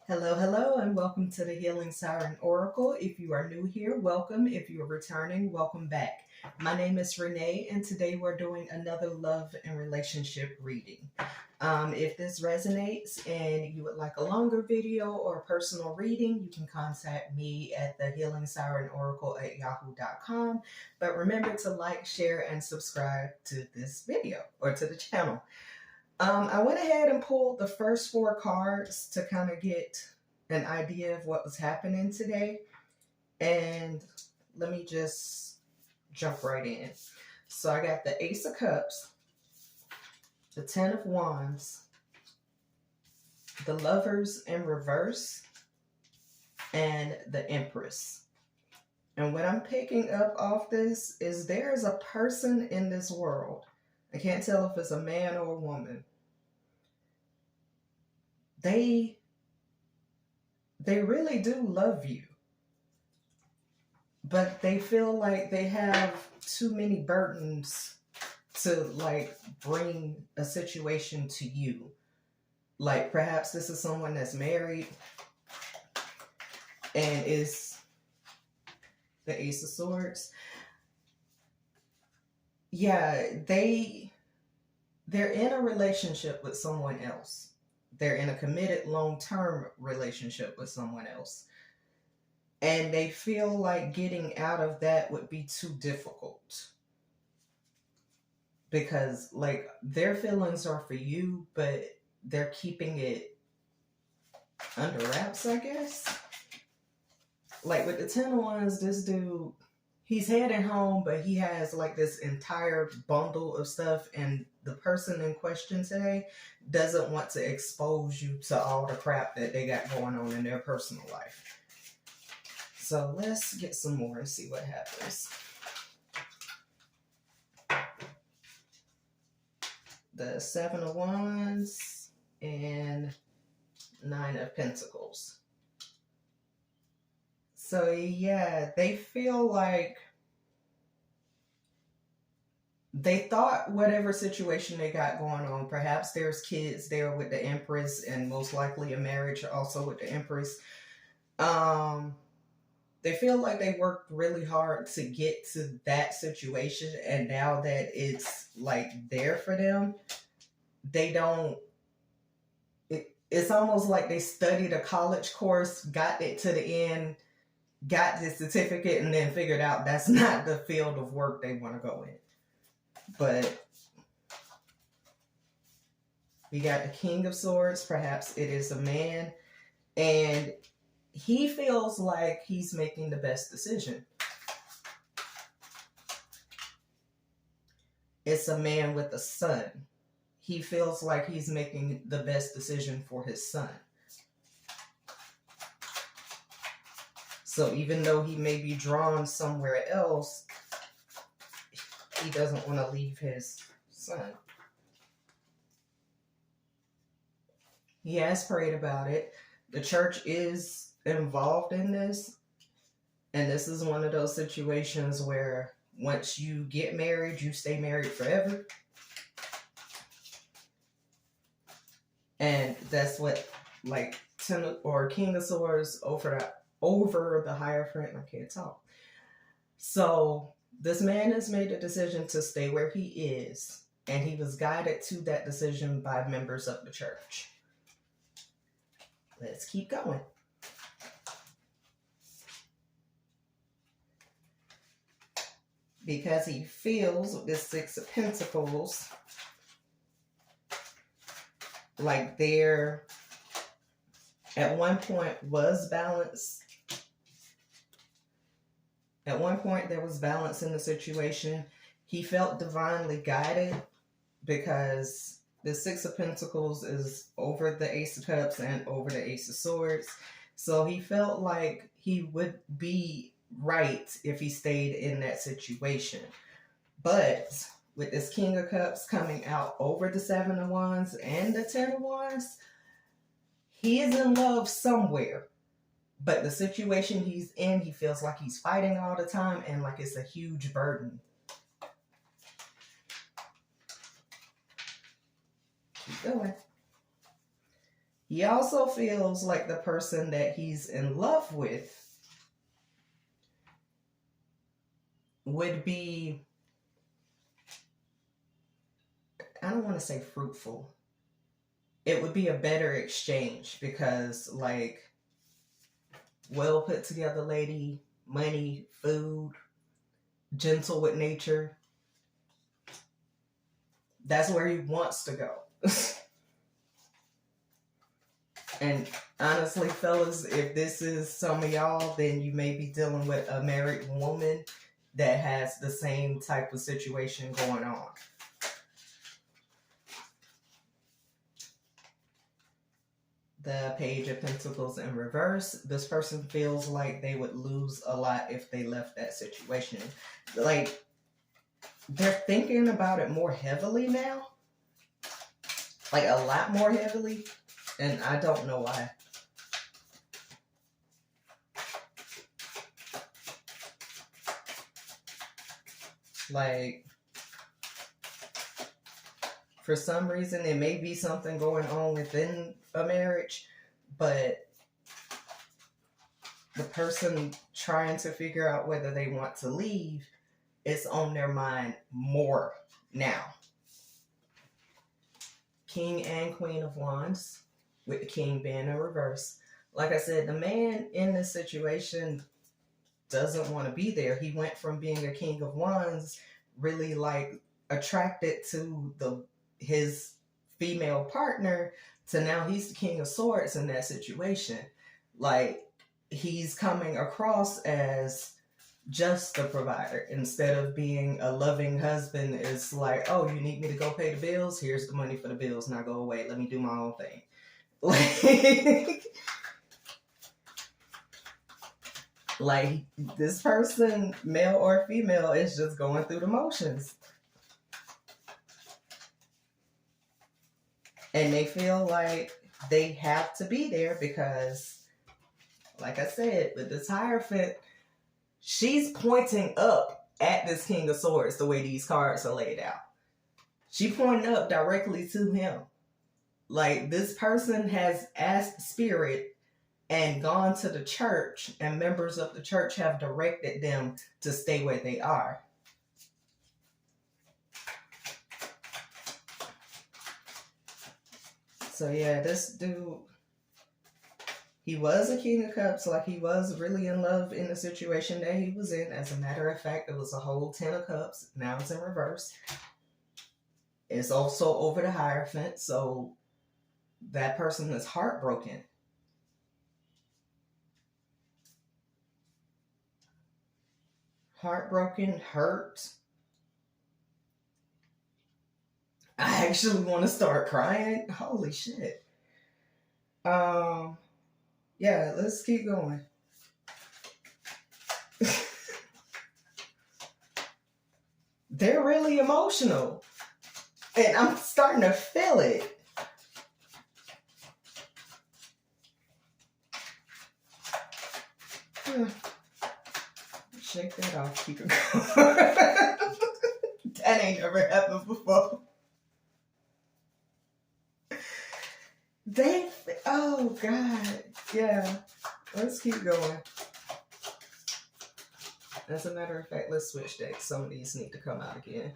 Hello, hello, and welcome to the Healing Siren Oracle. If you are new here, welcome. If you are returning, welcome back. My name is Renee, and today we're doing another love and relationship reading. If this resonates and you would like a longer video or a personal reading, you can contact me at the HealingSirenOracle@yahoo.com. But remember to like, share, and subscribe to this video or to the channel. I went ahead and pulled the first four cards to kind of get an idea of what was happening today. And let me just jump right in. So I got the Ace of Cups, the Ten of Wands, the Lovers in reverse, and the Empress. And what I'm picking up off this is there's a person in this world. I can't tell if it's a man or a woman. They really do love you, but they feel like they have too many burdens to bring a situation to you. Like perhaps this is someone that's married and is the Ace of Swords. Yeah, they're in a relationship with someone else. They're in a committed long-term relationship with someone else. And they feel like getting out of that would be too difficult. Because their feelings are for you, but they're keeping it under wraps, I guess. Like with the Ten of Wands, this dude, he's heading home, but he has this entire bundle of stuff, and the person in question today doesn't want to expose you to all the crap that they got going on in their personal life. So let's get some more and see what happens. The Seven of Wands and Nine of Pentacles. So yeah, they feel like they thought whatever situation they got going on, perhaps there's kids there with the Empress and most likely a marriage also with the Empress. They feel like they worked really hard to get to that situation, and now that it's there for them, they don't, it's almost like they studied a college course, got it to the end, got the certificate, and then figured out that's not the field of work they want to go in. But we got the King of Swords. Perhaps it is a man, and he feels like he's making the best decision. It's a man with a son. He feels like he's making the best decision for his son. So even though he may be drawn somewhere else, he doesn't want to leave his son. He has prayed about it. The church is involved in this. And this is one of those situations where once you get married, you stay married forever. And that's what Ten or King of Swords over the Hierophant. I can't talk. So this man has made a decision to stay where he is, and he was guided to that decision by members of the church. Let's keep going. Because he feels with this Six of Pentacles like there at one point was balance. At one point there was balance in the situation. He felt divinely guided because the Six of Pentacles is over the Ace of Cups and over the Ace of Swords. So he felt like he would be right if he stayed in that situation. But with this King of Cups coming out over the Seven of Wands and the Ten of Wands, he is in love somewhere. But the situation he's in, he feels like he's fighting all the time and like it's a huge burden. Keep going. He also feels like the person that he's in love with would be, I don't want to say fruitful. It would be a better exchange because, like, well put together lady, money, food, gentle with nature. That's where he wants to go. And honestly, fellas, if this is some of y'all, then you may be dealing with a married woman that has the same type of situation going on. The Page of Pentacles in reverse. This person feels like they would lose a lot if they left that situation. Like, they're thinking about it more heavily now. Like, a lot more heavily. And I don't know why. Like, for some reason, it may be something going on within a marriage, but the person trying to figure out whether they want to leave is on their mind more now. King and Queen of Wands, with the King being in reverse. Like I said, the man in this situation doesn't want to be there. He went from being a King of Wands, really like attracted to his female partner, to now he's the King of Swords in that situation. Like, he's coming across as just the provider instead of being a loving husband. It's like, oh, you need me to go pay the bills? Here's the money for the bills. Now go away. Let me do my own thing. Like, this person, male or female, is just going through the motions. And they feel like they have to be there because, like I said, with this Hierophant, she's pointing up at this King of Swords the way these cards are laid out. She pointing up directly to him. Like, this person has asked Spirit and gone to the church, and members of the church have directed them to stay where they are. So yeah, this dude, he was a King of Cups, like he was really in love in the situation that he was in. As a matter of fact, it was a whole 10 of Cups. Now it's in reverse. It's also over the Hierophant, so that person is heartbroken. Heartbroken, hurt. I actually want to start crying. Holy shit. Yeah, let's keep going. They're really emotional. And I'm starting to feel it. Shake that off. Keep it going. That ain't never happened before. Oh God. Yeah. Let's keep going. As a matter of fact, let's switch decks. Some of these need to come out again.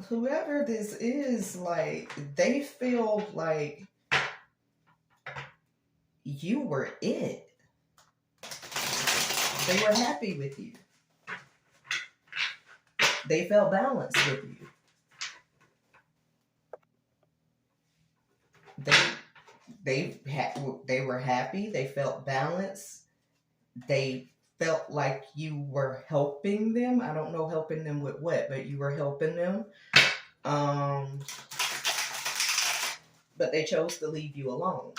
Whoever this is, like, they feel like you were it. They were happy with you. They felt balanced with you. They were happy. They felt balanced. They felt like you were helping them. I don't know helping them with what, but you were helping them. But they chose to leave you alone,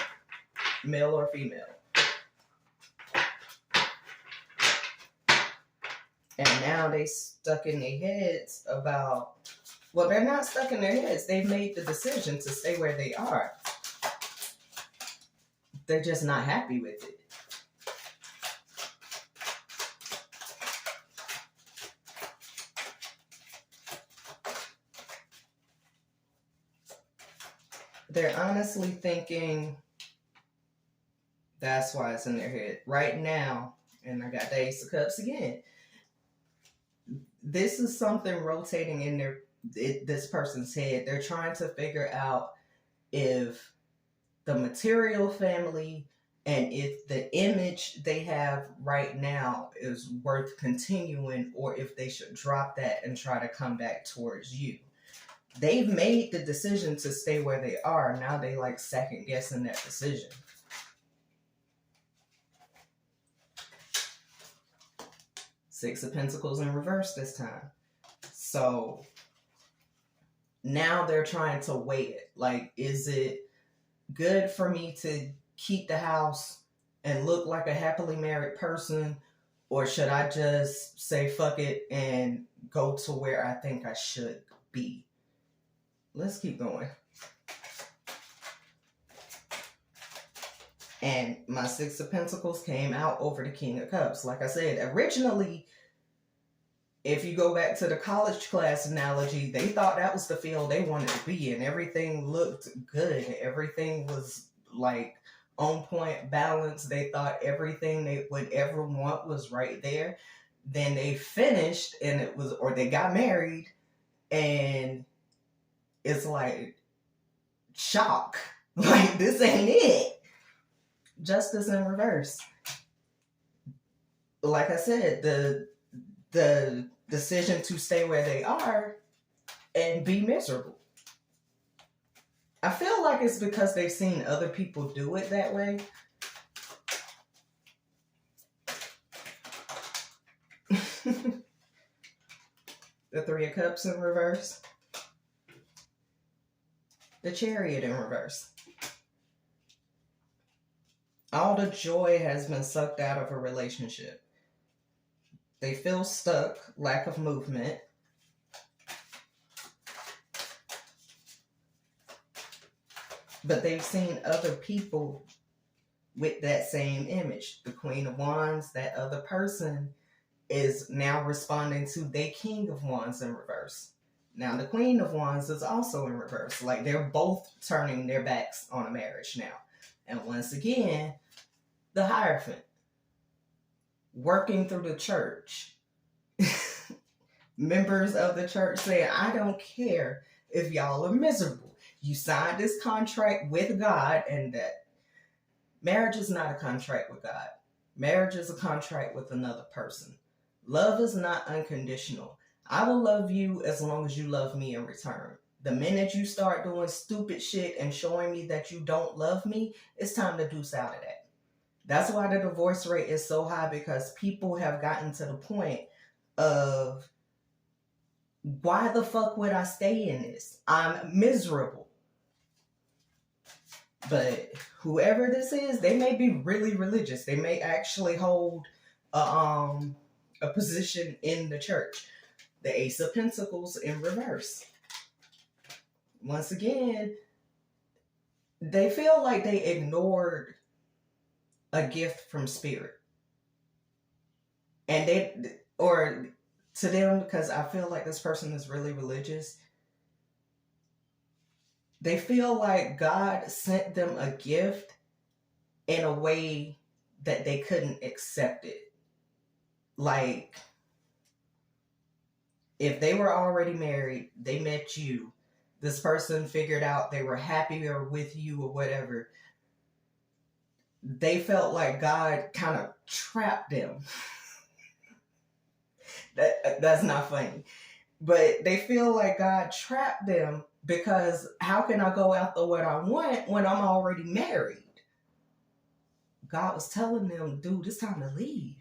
male or female. And now they stuck in their heads about, well, they're not stuck in their heads. They've made the decision to stay where they are. They're just not happy with it. They're honestly thinking that's why it's in their head right now. And I got the Ace of Cups again. This is something rotating in this person's head. They're trying to figure out if the material family and if the image they have right now is worth continuing, or if they should drop that and try to come back towards you. They've made the decision to stay where they are. Now they like second guessing that decision. Six of Pentacles in reverse this time. So now they're trying to weigh it. Like, is it good for me to keep the house and look like a happily married person, or should I just say fuck it and go to where I think I should be? Let's keep going. And my Six of Pentacles came out over the King of Cups. Like I said, originally, if you go back to the college class analogy, they thought that was the field they wanted to be in. Everything looked good. Everything was like on point, balanced. They thought everything they would ever want was right there. Then they finished and it was, or they got married and it's like shock. Like, this ain't it. Justice in reverse. Like I said, the decision to stay where they are and be miserable. I feel like it's because they've seen other people do it that way. The Three of Cups in reverse. The Chariot in reverse. All the joy has been sucked out of a relationship. They feel stuck, lack of movement. But they've seen other people with that same image. The Queen of Wands, that other person is now responding to the King of Wands in reverse. Now, the Queen of Wands is also in reverse. Like, they're both turning their backs on a marriage now. And once again, the Hierophant. Working through the church. Members of the church saying, I don't care if y'all are miserable. You signed this contract with God, and that marriage is not a contract with God. Marriage is a contract with another person. Love is not unconditional. I will love you as long as you love me in return. The minute you start doing stupid shit and showing me that you don't love me, it's time to deuce out of that. That's why the divorce rate is so high, because people have gotten to the point of, why the fuck would I stay in this? I'm miserable. But whoever this is, they may be really religious. They may actually hold a position in the church. The Ace of Pentacles in reverse. Once again, they feel like they ignored a gift from spirit. And or to them, because I feel like this person is really religious, they feel like God sent them a gift in a way that they couldn't accept it. Like, if they were already married, they met you, this person figured out they were happier with you or whatever, they felt like God kind of trapped them. That's not funny. But they feel like God trapped them, because how can I go after what I want when I'm already married? God was telling them, dude, it's time to leave.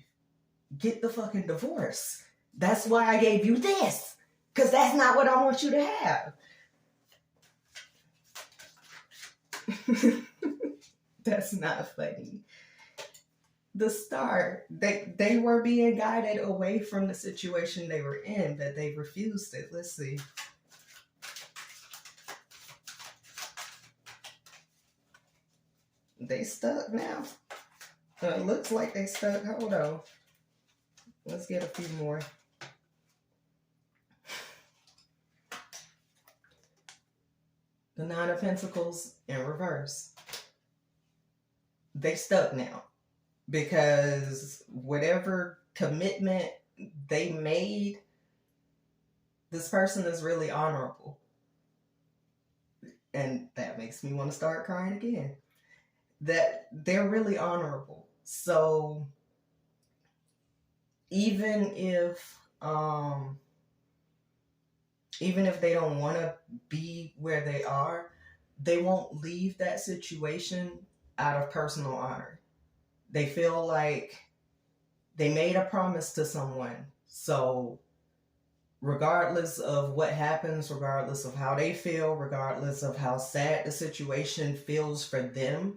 Get the fucking divorce. That's why I gave you this, because that's not what I want you to have. That's not funny. The Star, they were being guided away from the situation they were in, but they refused it. Let's see. They stuck now. It looks like they stuck. Hold on. Let's get a few more. The Nine of Pentacles in reverse. They stuck now because whatever commitment they made, this person is really honorable. And that makes me want to start crying again. That they're really honorable. So even if they don't want to be where they are, they won't leave that situation out of personal honor. They feel like they made a promise to someone. So regardless of what happens, regardless of how they feel, regardless of how sad the situation feels for them,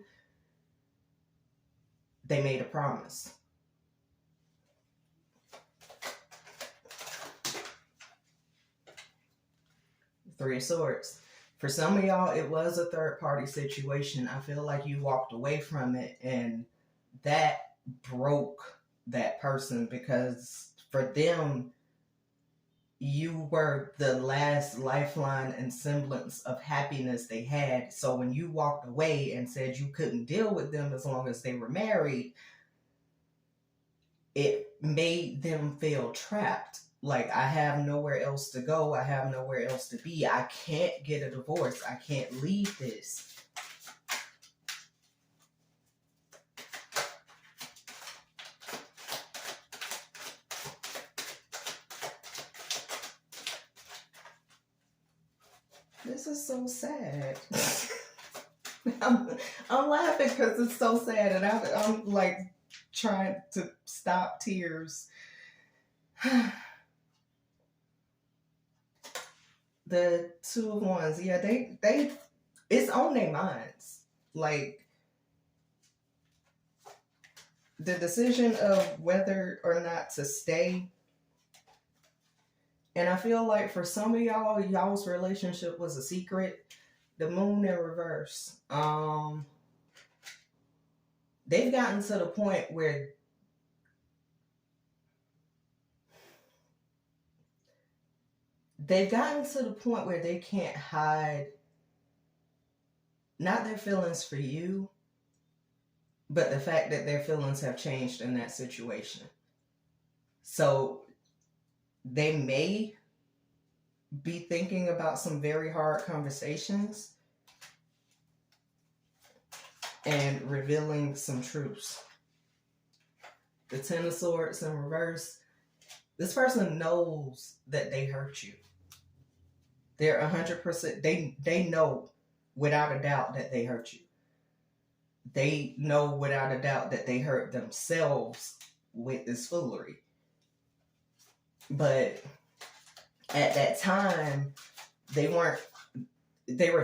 they made a promise. Three of Swords. For some of y'all, it was a third-party situation. I feel like you walked away from it, and that broke that person, because for them, you were the last lifeline and semblance of happiness they had. So when you walked away and said you couldn't deal with them as long as they were married, it made them feel trapped. Like, I have nowhere else to go. I have nowhere else to be. I can't get a divorce. I can't leave this. This is so sad. I'm laughing because it's so sad, and I'm like trying to stop tears. The Two of Wands, yeah, they it's on their minds. Like, the decision of whether or not to stay. And I feel like for some of y'all's relationship was a secret. The Moon in reverse. They've gotten to the point where they can't hide not their feelings for you, but the fact that their feelings have changed in that situation. So they may be thinking about some very hard conversations and revealing some truths. The Ten of Swords in reverse. This person knows that they hurt you. They're 100%, they know without a doubt that they hurt you. They know without a doubt that they hurt themselves with this foolery. But at that time, they were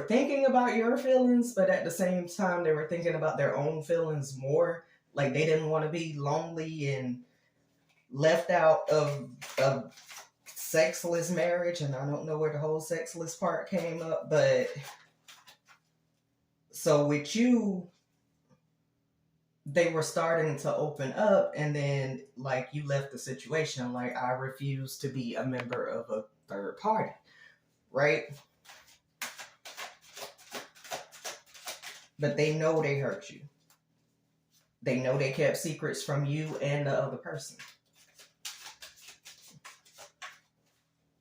thinking about your feelings, but at the same time, they were thinking about their own feelings more. Like, they didn't want to be lonely and left out of a sexless marriage. And I don't know where the whole sexless part came up, but so with you, they were starting to open up, and then, like, you left the situation. Like, I refuse to be a member of a third party, right? But they know they hurt you. They know they kept secrets from you and the other person.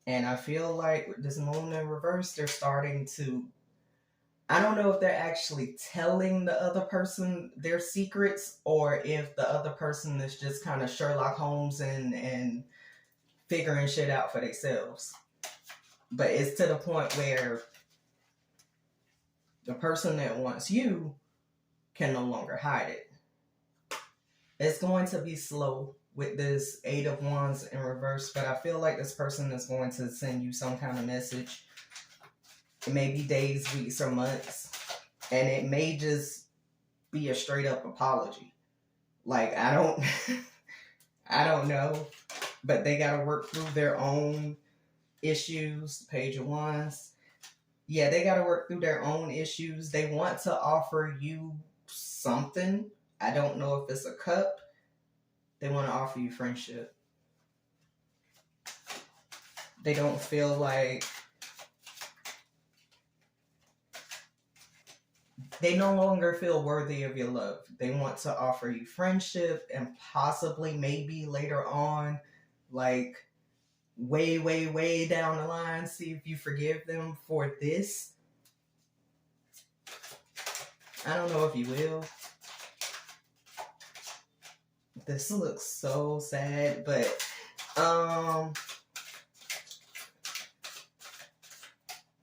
And I feel like with this Moon in reverse, they're starting to, I don't know if they're actually telling the other person their secrets, or if the other person is just kind of Sherlock Holmes and figuring shit out for themselves. But it's to the point where the person that wants you can no longer hide it. It's going to be slow with this Eight of Wands in reverse, but I feel like this person is going to send you some kind of message. It may be days, weeks, or months, and it may just be a straight up apology. Like, I don't know, but they got to work through their own issues. Page of Wands. Yeah, they got to work through their own issues. They want to offer you something. I don't know if it's a cup. They want to offer you friendship. They don't feel like They no longer feel worthy of your love. They want to offer you friendship and possibly maybe later on, like way, way, way down the line, see if you forgive them for this. I don't know if you will. This looks so sad, but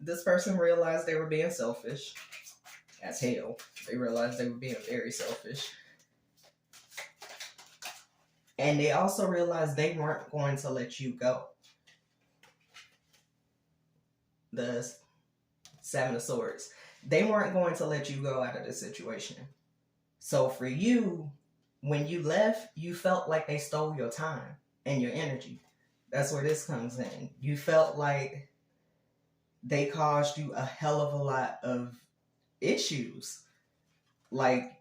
this person realized they were being selfish as hell. They realized they were being very selfish. And they also realized they weren't going to let you go. The Seven of Swords. They weren't going to let you go out of this situation. So for you, when you left, you felt like they stole your time and your energy. That's where this comes in. You felt like they caused you a hell of a lot of issues. Like,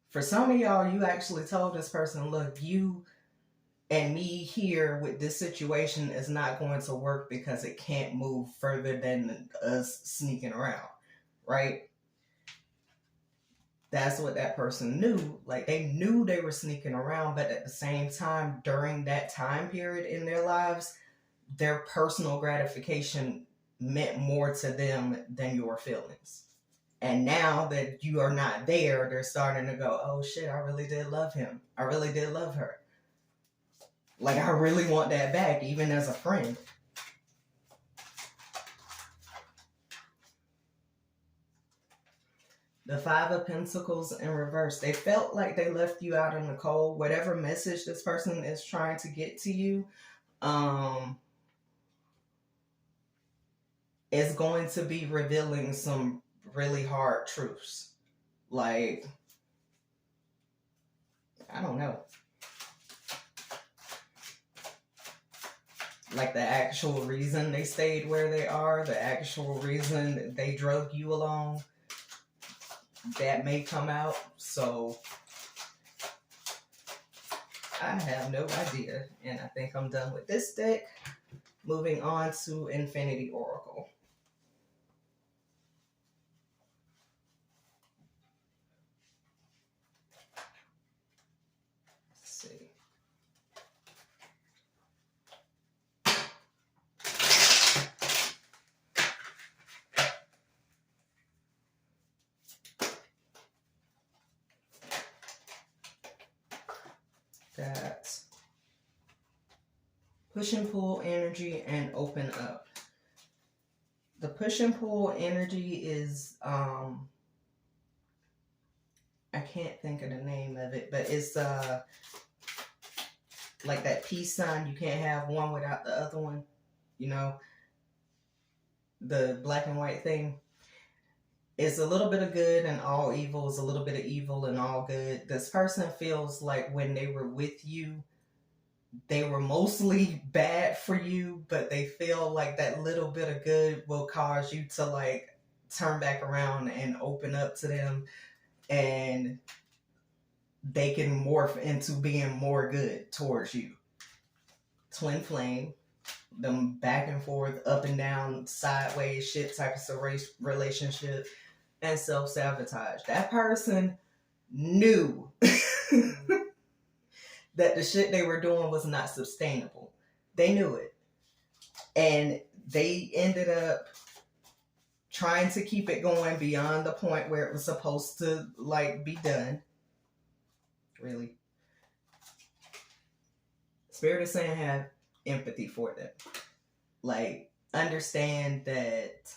for some of y'all, you actually told this person, look, you and me here with this situation is not going to work because it can't move further than us sneaking around, right? That's what that person knew. Like, they knew they were sneaking around, but at the same time, during that time period in their lives, their personal gratification meant more to them than your feelings. And now that you are not there, they're starting to go, oh shit, I really did love him. I really did love her. Like, I really want that back, even as a friend. The Five of Pentacles in reverse. They felt like they left you out in the cold. Whatever message this person is trying to get to you, is going to be revealing some really hard truths. Like, I don't know. Like the actual reason they stayed where they are, the actual reason they drug you along, that may come out. So I have no idea. And I think I'm done with this deck. Moving on to Infinity Oracle. Let's see. Got push and pull energy and open up. The push and pull energy is, I can't think of the name of it, but it's like that peace sign. You can't have one without the other one. You know, the black and white thing. It's a little bit of good and all evil is a little bit of evil and all good. This person feels like when they were with you, they were mostly bad for you, but they feel like that little bit of good will cause you to like turn back around and open up to them, and they can morph into being more good towards you. Twin flame, them back and forth, up and down, sideways, shit type of relationship, and self-sabotage. That person knew that the shit they were doing was not sustainable. They knew it. And they ended up trying to keep it going beyond the point where it was supposed to like be done. Really. Spirit is saying have empathy for them. Like, understand that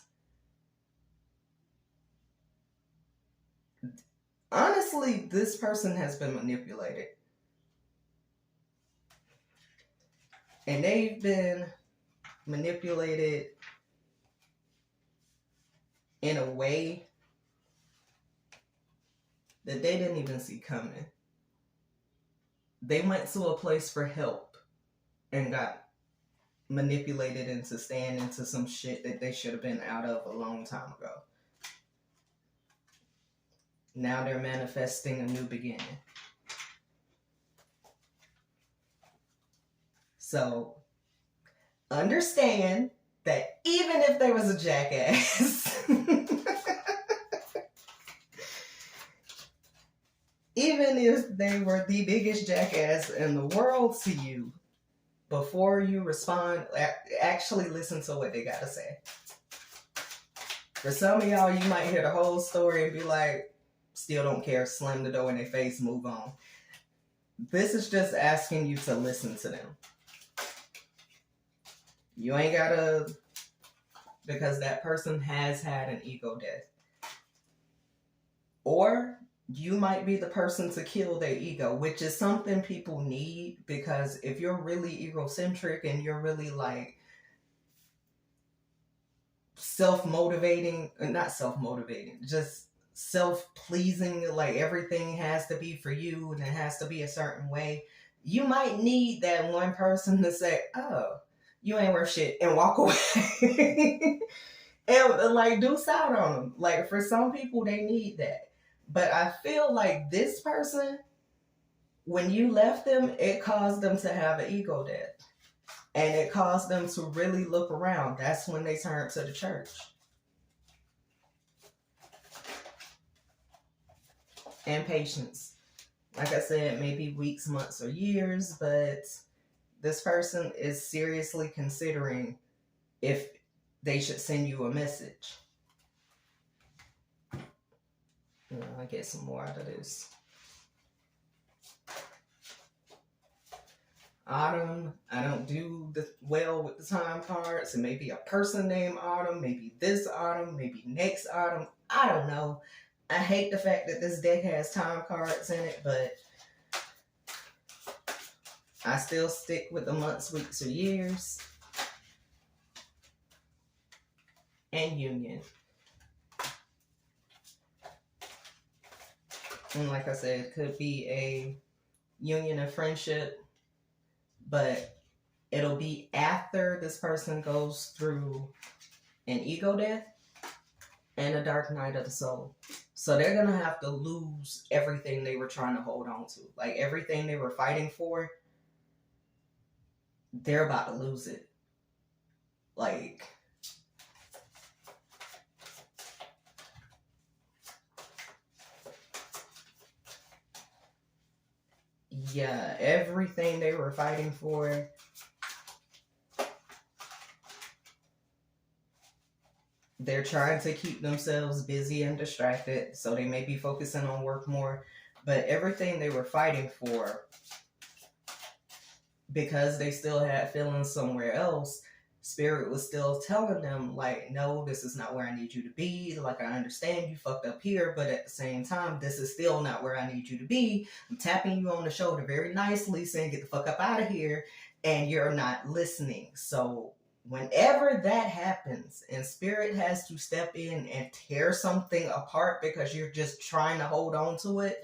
honestly, this person has been manipulated. And they've been manipulated in a way that they didn't even see coming. They went to a place for help and got manipulated into staying into some shit that they should have been out of a long time ago. Now they're manifesting a new beginning. So understand that even if there was a jackass, even if they were the biggest jackass in the world to you, before you respond, actually listen to what they got to say. For some of y'all, you might hear the whole story and be like, still don't care, slam the door in their face, move on. This is just asking you to listen to them. You ain't gotta, because that person has had an ego death. Or you might be the person to kill their ego, which is something people need, because if you're really egocentric and you're really like self-motivating, not self-motivating, just self-pleasing, like everything has to be for you and it has to be a certain way, you might need that one person to say, oh, you ain't worth shit, and walk away. And like deuce out on them. Like for some people, they need that. But I feel like this person, when you left them, it caused them to have an ego death. And it caused them to really look around. That's when they turned to the church. And patience. Like I said, maybe weeks, months, or years, but this person is seriously considering if they should send you a message. I'll get some more out of this. Autumn, I don't do well with the time cards. It may be a person named Autumn, maybe this autumn, maybe next autumn. I don't know. I hate the fact that this deck has time cards in it, but I still stick with the months, weeks, or years. And union. And like I said, it could be a union of friendship, but it'll be after this person goes through an ego death and a dark night of the soul. So they're going to have to lose everything they were trying to hold on to. Like everything they were fighting for, they're about to lose it. Like, yeah, everything they were fighting for, they're trying to keep themselves busy and distracted, so they may be focusing on work more, but everything they were fighting for, because they still had feelings somewhere else, Spirit was still telling them, like, no, this is not where I need you to be. Like, I understand you fucked up here, but at the same time, this is still not where I need you to be. I'm tapping you on the shoulder very nicely, saying, get the fuck up out of here, and you're not listening. So whenever that happens and Spirit has to step in and tear something apart because you're just trying to hold on to it,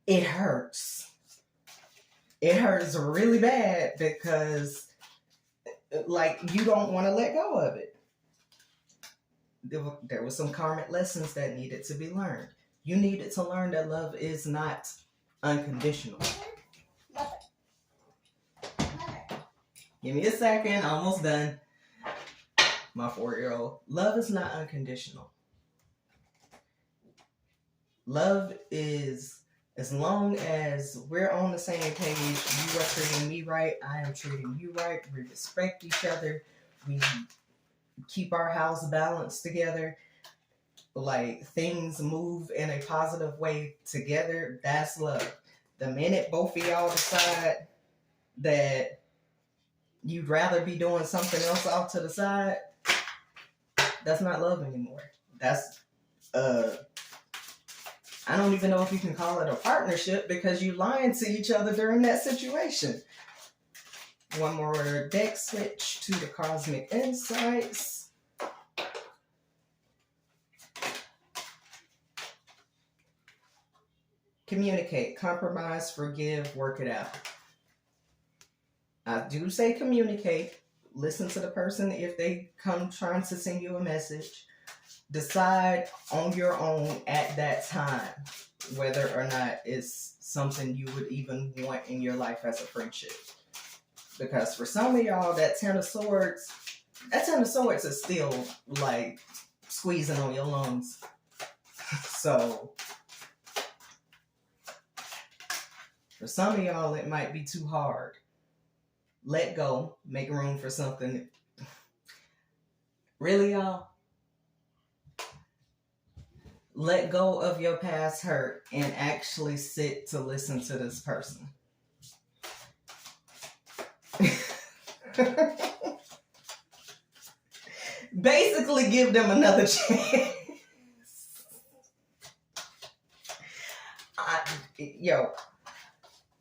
it hurts. It hurts really bad because, like, you don't want to let go of it. There were some karmic lessons that needed to be learned. You needed to learn that love is not unconditional. Give me a second, almost done. My 4-year-old. Love is not unconditional. Love is, as long as we're on the same page, you are treating me right, I am treating you right, we respect each other, we keep our house balanced together, like things move in a positive way together, that's love. The minute both of y'all decide that you'd rather be doing something else off to the side, that's not love anymore. That's I don't even know if you can call it a partnership because you lying to each other during that situation. One more deck switch to the Cosmic Insights. Communicate, compromise, forgive, work it out. I do say communicate. Listen to the person if they come trying to send you a message. Decide on your own at that time whether or not it's something you would even want in your life as a friendship. Because for some of y'all, that Ten of Swords is still like squeezing on your lungs. So For some of y'all, it might be too hard. Let go, make room for something. Really, y'all? Let go of your past hurt and actually sit to listen to this person. Basically, give them another chance. Yo,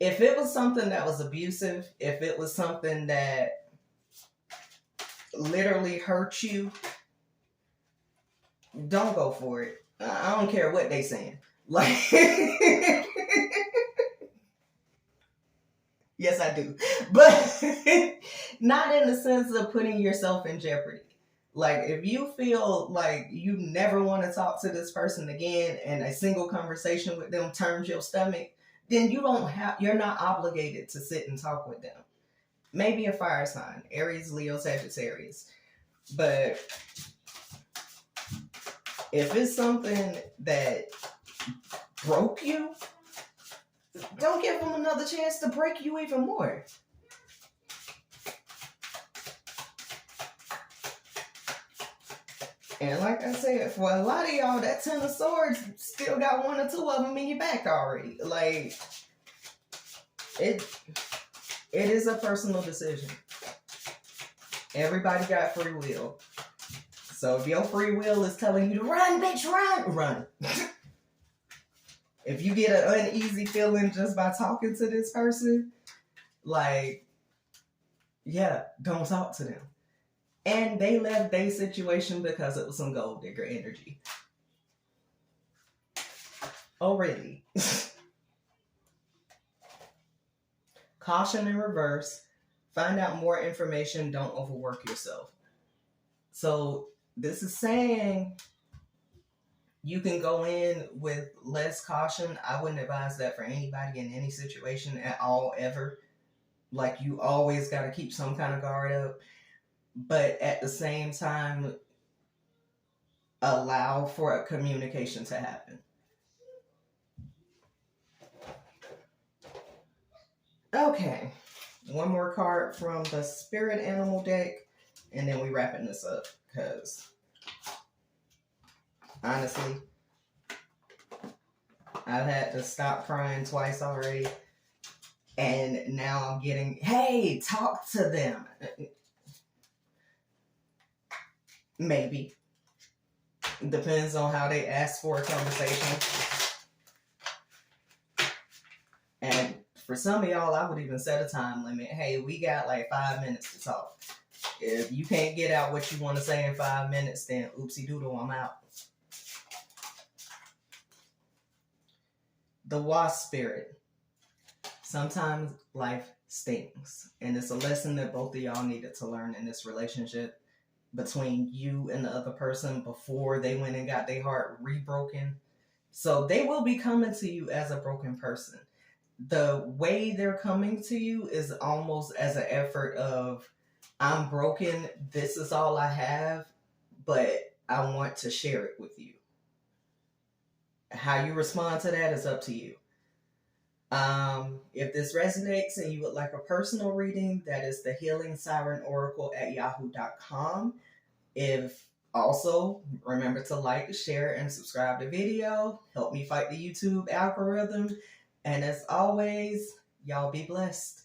if it was something that was abusive, if it was something that literally hurt you, don't go for it. I don't care what they saying. Like, yes, I do. But not in the sense of putting yourself in jeopardy. Like, if you feel like you never want to talk to this person again and a single conversation with them turns your stomach, then you're not obligated to sit and talk with them. Maybe a fire sign, Aries, Leo, Sagittarius. But if it's something that broke you, don't give them another chance to break you even more. And like I said, for a lot of y'all, that 10 of Swords still got 1 or 2 of them in your back already. Like, it is a personal decision. Everybody got free will. So if your free will is telling you to run, bitch, run. If you get an uneasy feeling just by talking to this person, like, yeah, don't talk to them. And they left their situation because it was some gold digger energy. Oh, really? Caution in reverse. Find out more information. Don't overwork yourself. So this is saying you can go in with less caution. I wouldn't advise that for anybody in any situation at all, ever. Like, you always got to keep some kind of guard up. But at the same time, allow for a communication to happen. Okay, one more card from the Spirit Animal deck, and then we wrapping this up, because honestly, I've had to stop crying twice already, and now I'm getting, hey, talk to them. Maybe. Depends on how they ask for a conversation. And for some of y'all, I would even set a time limit. Hey, we got like 5 minutes to talk. If you can't get out what you want to say in 5 minutes, then oopsie doodle, I'm out. The Wasp Spirit. Sometimes life stings. And it's a lesson that both of y'all needed to learn in this relationship between you and the other person before they went and got their heart rebroken. So they will be coming to you as a broken person. The way they're coming to you is almost as an effort of, I'm broken, this is all I have, but I want to share it with you. How you respond to that is up to you. If this resonates and you would like a personal reading, that is the HealingSirenOracle@yahoo.com. If also, remember to like, share, and subscribe to the video. Help me fight the YouTube algorithm. And as always, y'all be blessed.